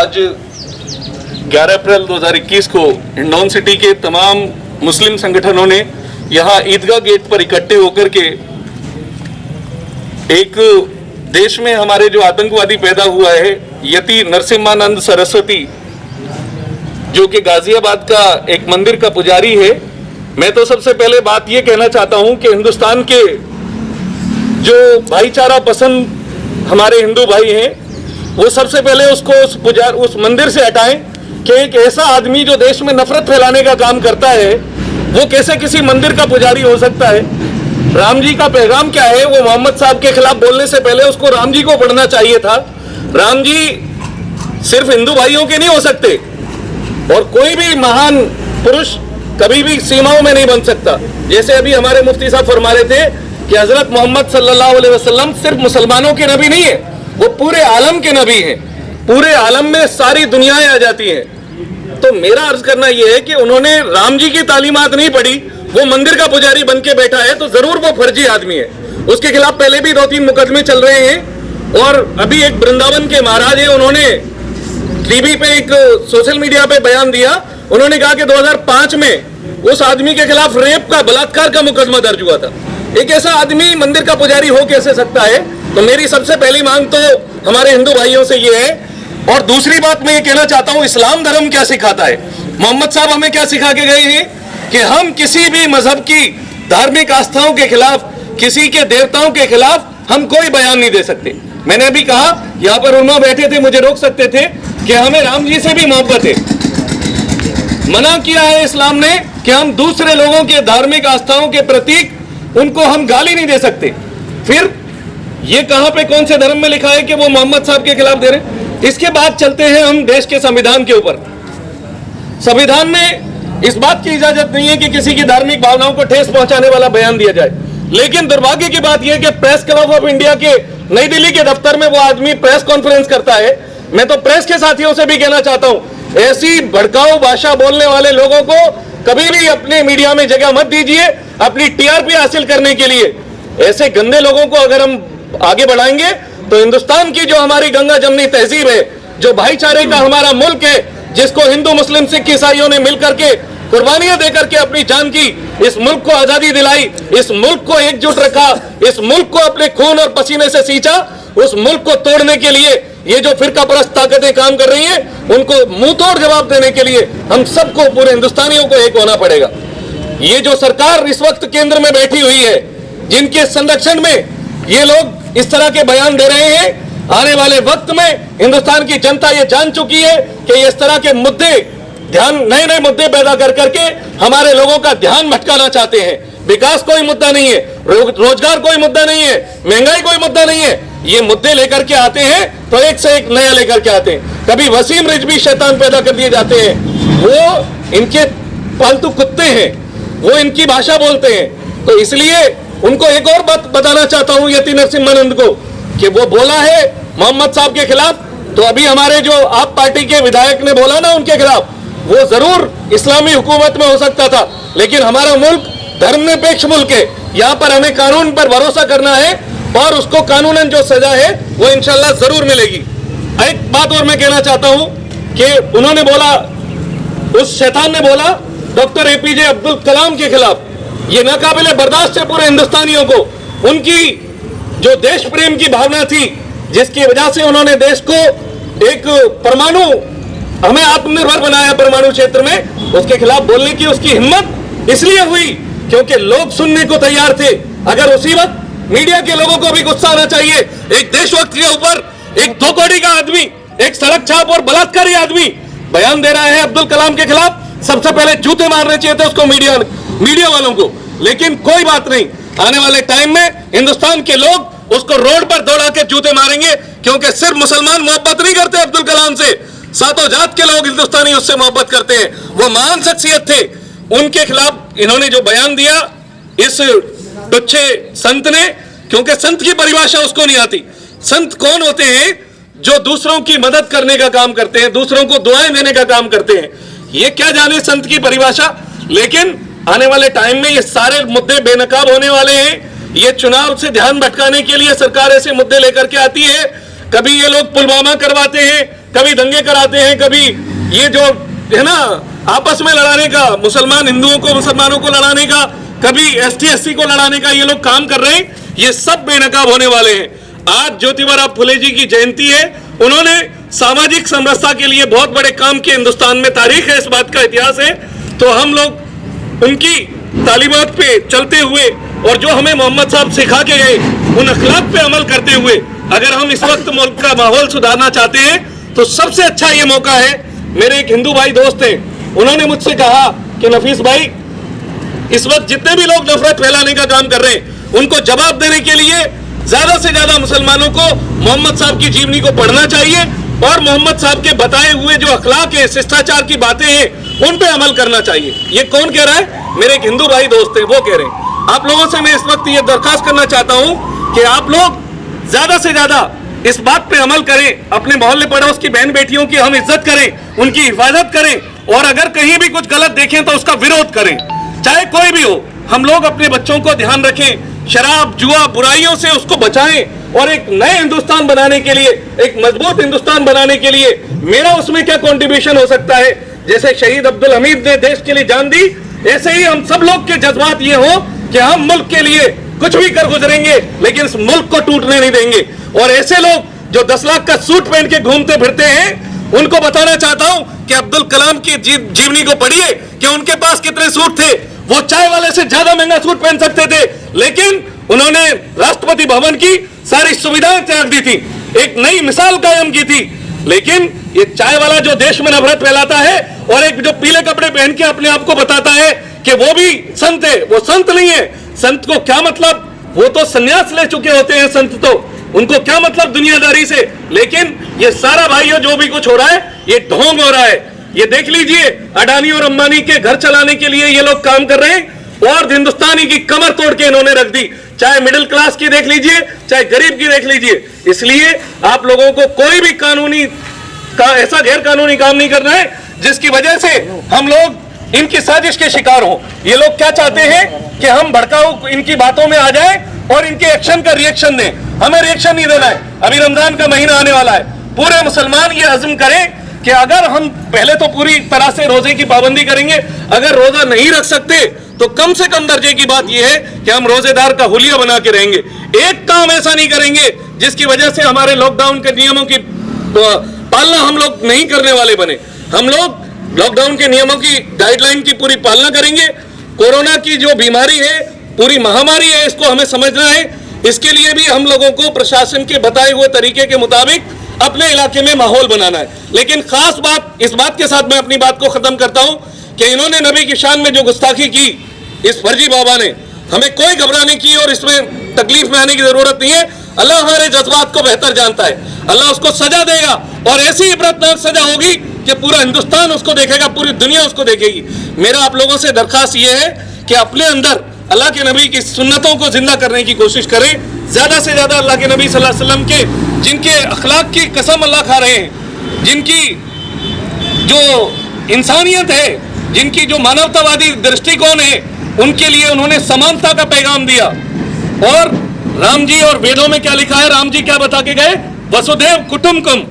आज 11 अप्रैल 2021 को हिंडौन सिटी के तमाम मुस्लिम संगठनों ने यहाँ ईदगाह गेट पर इकट्ठे होकर के एक देश में हमारे जो आतंकवादी पैदा हुआ है यति नरसिम्हानंद सरस्वती, जो कि गाजियाबाद का एक मंदिर का पुजारी है। मैं तो सबसे पहले बात ये कहना चाहता हूं कि हिंदुस्तान के जो भाईचारा पसंद हमारे हिंदू भाई हैं, वो सबसे पहले उसको उस मंदिर से हटाएं कि एक ऐसा आदमी जो देश में नफरत फैलाने का काम करता है वो कैसे किसी मंदिर का पुजारी हो सकता है। राम जी का पैगाम क्या है, वो मोहम्मद साहब के खिलाफ बोलने से पहले उसको राम जी को पढ़ना चाहिए था। राम जी सिर्फ हिंदू भाइयों के नहीं हो सकते और कोई भी महान पुरुष कभी भी सीमाओं में नहीं बन सकता। जैसे अभी हमारे मुफ्ती साहब फरमा रहे थे कि हजरत मोहम्मद सल्लल्लाहु अलैहि वसल्लम सिर्फ मुसलमानों के नबी नहीं है, वो पूरे आलम के नबी हैं। पूरे आलम में सारी दुनियाएं आ जाती हैं। तो मेरा अर्ज करना यह है कि उन्होंने राम जी की तालीमात नहीं पढ़ी, वो मंदिर का पुजारी बन के बैठा है, तो जरूर वो फर्जी आदमी है। उसके खिलाफ पहले भी 2-3 मुकदमे चल रहे हैं और अभी एक वृंदावन के महाराज है, उन्होंने टीवी पे एक सोशल मीडिया पे बयान दिया। उन्होंने कहा कि 2005 में उस आदमी के खिलाफ रेप का, बलात्कार का मुकदमा दर्ज हुआ था। एक ऐसा आदमी मंदिर का पुजारी हो कैसे सकता है? तो मेरी सबसे पहली मांग तो हमारे हिंदू भाइयों से ये है। और दूसरी बात मैं ये कहना चाहता हूं, इस्लाम धर्म क्या सिखाता है? मोहम्मद साहब हमें क्या सिखा के गए हैं कि हम किसी भी मजहब की धार्मिक आस्थाओं के खिलाफ, किसी के देवताओं के खिलाफ हम कोई बयान नहीं दे सकते। मैंने अभी कहा, यहाँ पर उन्होंने बैठे थे, मुझे रोक सकते थे कि हमें राम जी से भी मोहब्बत है। मना किया है इस्लाम ने कि हम दूसरे लोगों के धार्मिक आस्थाओं के प्रतीक उनको हम गाली नहीं दे सकते। फिर ये कहां पे, कौन से धर्म में लिखा है कि वो मोहम्मद साहब के खिलाफ दे रहे हैं? इसके बाद चलते हैं हम देश के संविधान के ऊपर। संविधान में इस बात की इजाजत नहीं है कि किसी की धार्मिक भावनाओं को ठेस पहुंचाने वाला बयान दिया जाए, लेकिन दुर्भाग्य की बात यह है कि प्रेस क्लब ऑफ इंडिया के नई दिल्ली के दफ्तर में वो आदमी प्रेस कॉन्फ्रेंस करता है। मैं तो प्रेस के साथियों से भी कहना चाहता हूं, ऐसी भड़काऊ भाषा बोलने वाले लोगों को कभी भी अपने मीडिया में जगह मत दीजिए अपनी टीआरपी हासिल करने के लिए। ऐसे गंदे लोगों को अगर हम आगे बढ़ाएंगे तो हिंदुस्तान की जो हमारी गंगा जमनी तहजीब है, जो भाईचारे का हमारा मुल्क है, जिसको हिंदू मुस्लिम सिख ईसाइयों ने मिलकर के कुर्बानियां देकर के अपनी जान की, इस मुल्क को आजादी दिलाई, इस मुल्क को एकजुट रखा, इस मुल्क को अपने खून और पसीने से सींचा, उस मुल्क को तोड़ने के लिए ये जो फिरका परस्त ताकतें काम कर रही हैं, उनको मुंह तोड़ जवाब देने के लिए हम सबको, पूरे हिंदुस्तानियों को एक होना पड़ेगा। ये जो सरकार इस वक्त केंद्र में बैठी हुई है, जिनके संरक्षण में ये लोग इस तरह के बयान दे रहे हैं, आने वाले वक्त में हिंदुस्तान की जनता ये जान चुकी है कि इस तरह के मुद्दे, नए मुद्दे पैदा कर करके हमारे लोगों का ध्यान भटकाना चाहते हैं। विकास कोई मुद्दा नहीं है, रोजगार कोई मुद्दा नहीं है, महंगाई कोई मुद्दा नहीं है। ये मुद्दे लेकर के आते हैं तो एक से एक नया लेकर के आते हैं। कभी वसीम रिजवी शैतान पैदा कर दिए जाते हैं, वो इनके पालतू कुत्ते हैं, वो इनकी भाषा बोलते हैं। तो इसलिए उनको एक और बात बताना चाहता हूं यति नरसिम्हानंद को कि वो बोला है मोहम्मद साहब के खिलाफ, तो अभी हमारे जो आप पार्टी के विधायक ने बोला ना उनके खिलाफ, वो जरूर इस्लामी हुकूमत में हो सकता था, लेकिन हमारा मुल्क धर्मनिरपेक्ष मुल्क है। यहाँ पर हमें कानून पर भरोसा करना है और उसको कानूनन जो सजा है वो इंशाल्लाह जरूर मिलेगी। एक बात और मैं कहना चाहता हूं कि उन्होंने बोला, उस शैतान ने बोला डॉक्टर एपीजे अब्दुल कलाम के खिलाफ। ये नाकाबिले बर्दाश्त है पूरे हिंदुस्तानियों को। उनकी जो देश प्रेम की भावना थी, जिसकी वजह से उन्होंने देश को एक परमाणु, हमें आत्मनिर्भर बनाया परमाणु क्षेत्र में, उसके खिलाफ बोलने की उसकी हिम्मत इसलिए हुई क्योंकि लोग सुनने को तैयार थे। अगर उसी वक्त मीडिया के लोगों को भी गुस्सा आना चाहिए। एक देशभक्त के ऊपर एक धोखाधड़ी का आदमी, एक सड़क छाप और बलात्कारी आदमी बयान दे रहा है अब्दुल कलाम के खिलाफ, सबसे पहले जूते मारने चाहिए थे उसको, मीडिया वालों को। लेकिन कोई बात नहीं, आने वाले टाइम में हिंदुस्तान के लोग उसको रोड पर दौड़ा के जूते मारेंगे, क्योंकि सिर्फ मुसलमान मोहब्बत नहीं करते अब्दुल कलाम से, सातों जात के लोग हिंदुस्तानी उससे मोहब्बत करते हैं। वो महान शख्सियत थे। उनके खिलाफ इन्होंने जो बयान दिया इस टुच्चे संत ने, क्योंकि संत की परिभाषा उसको नहीं आती। संत कौन होते हैं? जो दूसरों की मदद करने का काम करते हैं, दूसरों को दुआएं देने का काम करते हैं। ये क्या जाने संत की परिभाषा। लेकिन आने वाले टाइम में ये सारे मुद्दे बेनकाब होने वाले हैं। ये चुनाव से ध्यान भटकाने के लिए सरकार ऐसे मुद्दे लेकर के आती है। कभी ये लोग पुलवामा करवाते हैं, कभी दंगे कराते हैं, कभी ये जो है ना आपस में लड़ाने का, मुसलमान हिंदुओं को मुसलमानों को लड़ाने का, कभी एसटी एससी को लड़ाने का ये लोग काम कर रहे हैं, ये सब बेनकाब होने वाले हैं। आज ज्योतिबा फुले जी की जयंती है, उन्होंने सामाजिक समरसता के लिए बहुत बड़े काम किए, हिंदुस्तान में तारीख है, इस बात का इतिहास है। तो हम लोग उनकी तालीमात पे चलते हुए और जो हमें मोहम्मद साहब सिखा के गए उन अखलाक पे अमल करते हुए अगर हम इस वक्त मुल्क का माहौल सुधारना चाहते हैं तो सबसे अच्छा ये मौका है। मेरे एक हिंदू भाई दोस्त हैं, उन्होंने मुझसे कहा कि नफीस भाई, इस वक्त जितने भी लोग नफरत फैलाने का काम कर रहे हैं उनको जवाब देने के लिए ज्यादा से ज्यादा मुसलमानों को मोहम्मद साहब की जीवनी को पढ़ना चाहिए और मोहम्मद साहब के बताए हुए जो अखलाक है, शिष्टाचार की बातें हैं, उन पे अमल करना चाहिए। ये कौन कह रहा है? मेरे एक हिंदू भाई दोस्त हैं, वो कह रहे हैं। आप लोगों से मैं इस वक्त ये दरखास्त करना चाहता हूं कि आप लोग ज्यादा से ज्यादा इस बात पे अमल करें, अपने मोहल्ले पड़ोस की बहन बेटियों की हम इज्जत करें, उनकी हिफाजत करें और अगर कहीं भी कुछ गलत देखें तो उसका विरोध करें, चाहे कोई भी हो। हम लोग अपने बच्चों को ध्यान रखें, शराब जुआ बुराइयों से उसको बचाएं और एक नए हिंदुस्तान बनाने के लिए, एक मजबूत हिंदुस्तान बनाने के लिए मेरा उसमें क्या कंट्रीब्यूशन हो सकता है। जैसे शहीद अब्दुल हमीद ने देश के लिए जान दी, ऐसे ही हम सब लोग के जज्बात ये हो कि हम मुल्क के लिए कुछ भी कर गुजरेंगे लेकिन इस मुल्क को टूटने नहीं देंगे। और ऐसे लोग जो 10 लाख का सूट पहन के घूमते फिरते हैं, उनको बताना चाहता हूं कि अब्दुल कलाम की जीवनी को पढ़िए कि उनके पास कितने सूट थे। वो चाय वाले से ज्यादा महंगा सूट पहन सकते थे, लेकिन उन्होंने राष्ट्रपति भवन की सारी सुविधाएं त्याग दी थी, एक नई मिसाल कायम की थी। लेकिन ये चाय वाला जो देश में नफरत फैलाता है और एक जो पीले कपड़े पहन के अपने आप को बताता है कि वो भी संत है, वो संत नहीं है। संत को क्या मतलब? वो तो संन्यास ले चुके होते हैं संत, तो उनको क्या मतलब दुनियादारी से। लेकिन ये सारा भाइयों जो भी कुछ हो रहा है ये ढोंग हो रहा है। ये देख लीजिए, अडानी और अंबानी के घर चलाने के लिए ये लोग काम कर रहे हैं और हिंदुस्तानी की कमर तोड़ के इन्होंने रख दी। चाहे मिडिल क्लास की देख लीजिए, चाहे गरीब की देख लीजिए। इसलिए आप लोगों को कोई भी कानूनी का ऐसा गैर कानूनी काम नहीं करना है जिसकी वजह से हम लोग इनकी साजिश के शिकार हों। ये लोग क्या चाहते हैं कि हम भड़काऊ इनकी बातों में आ जाए और इनके एक्शन का रिएक्शन दें। हमें रिएक्शन नहीं देना है। अभी रमजान का महीना आने वाला है, पूरे मुसलमान ये अज़्म करें कि अगर हम पहले तो पूरी तरह से रोजे की पाबंदी करेंगे, अगर रोजा नहीं रख सकते तो कम से कम दर्जे की बात यह है कि हम रोजेदार का हुलिया बना के रहेंगे। एक काम ऐसा नहीं करेंगे जिसकी वजह से हमारे लॉकडाउन के नियमों की पालना हम लोग नहीं करने वाले बने। हम लोग लॉकडाउन के नियमों की गाइडलाइन की पूरी पालना करेंगे। कोरोना की जो बीमारी है, पूरी महामारी है, इसको हमें समझना है। इसके लिए भी हम लोगों को प्रशासन के बताए हुए तरीके के मुताबिक अपने इलाके में माहौल बनाना है। लेकिन खास बात, इस बात के साथ मैं अपनी बात को खत्म करता हूं कि इन्होंने नबी की शान में जो गुस्ताखी की, इस फर्जी बाबा ने, हमें कोई घबराने की और इसमें तकलीफ में आने की जरूरत नहीं है। अल्लाह हमारे जज्बात को बेहतर जानता है, अल्लाह उसको सजा देगा और ऐसी इबरतनाक सजा होगी कि पूरा हिंदुस्तान उसको देखेगा, पूरी दुनिया उसको देखेगी। मेरा आप लोगों से दरखास्त ये है कि अपने अंदर अल्लाह के नबी की सुन्नतों को जिंदा करने की कोशिश करें। ज्यादा से ज्यादा अल्लाह के नबी सल्लल्लाहु अलैहि वसल्लम के जिनके अखलाक की कसम अल्लाह खा रहे हैं, जिनकी जो इंसानियत है, जिनकी जो मानवतावादी दृष्टिकोण है, उनके लिए उन्होंने समानता का पैगाम दिया। और राम जी और वेदों में क्या लिखा है, राम जी क्या बता के गए? वसुदेव कुटुंबकम।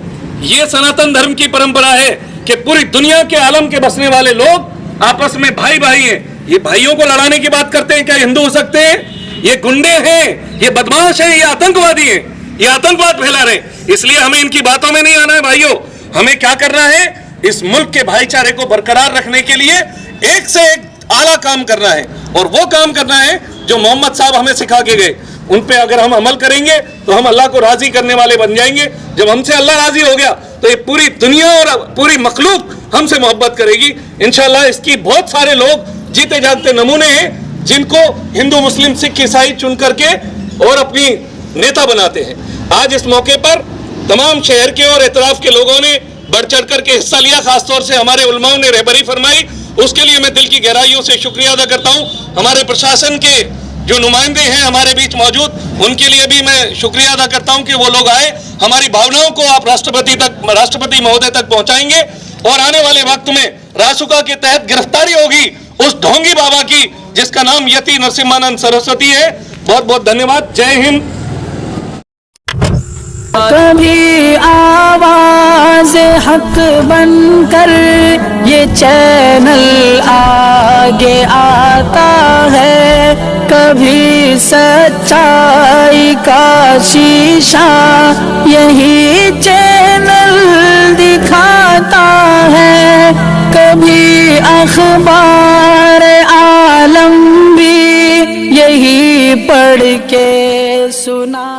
ये सनातन धर्म की परंपरा है कि पूरी दुनिया के आलम के बसने वाले लोग आपस में भाई भाई हैं। ये भाइयों को लड़ाने की बात करते हैं, क्या हिंदू हो सकते हैं? ये गुंडे हैं, ये बदमाश हैं, ये आतंकवादी हैं, ये आतंकवाद फैला रहे हैं। इसलिए हमें इनकी बातों में नहीं आना है भाइयों। हमें क्या करना है? इस मुल्क के भाईचारे को बरकरार रखने के लिए एक से एक आला काम करना है और वो काम करना है जो मोहम्मद साहब हमें सिखा के गए। उन पे अगर हम अमल करेंगे तो हम अल्लाह को राजी करने वाले बन जाएंगे। जब हमसे अल्लाह राजी हो गया तो ये पूरी दुनिया और पूरी मखलूक हमसे मोहब्बत करेगी इंशाअल्लाह। इसकी बहुत सारे लोग जीते जागते नमूने हैं जिनको हिंदू मुस्लिम सिख ईसाई चुन करके और अपनी नेता बनाते हैं। आज इस मौके पर तमाम शहर के और एतराफ के लोगों ने बढ़ चढ़ करके हिस्सा लिया, खासतौर से हमारे उलमाओं ने रहबरी फरमाई। उसके लिए मैं दिल की गहराइयों से शुक्रिया अदा करता हूँ। हमारे प्रशासन के जो नुमाइंदे हैं हमारे बीच मौजूद, उनके लिए भी मैं शुक्रिया अदा करता हूँ कि वो लोग आए। हमारी भावनाओं को आप राष्ट्रपति महोदय तक पहुँचाएंगे और आने वाले वक्त में रासुका के तहत गिरफ्तारी होगी उस ढोंगी बाबा की जिसका नाम यति नरसिम्हानंद सरस्वती है। बहुत बहुत धन्यवाद। जय हिंद। कभी आवाज आवाज़ हक बनकर ये चैनल आगे आता है, कभी सच्चाई का शीशा यही चैनल दिखाता है, कभी अखबार आलम भी यही पढ़ के सुना।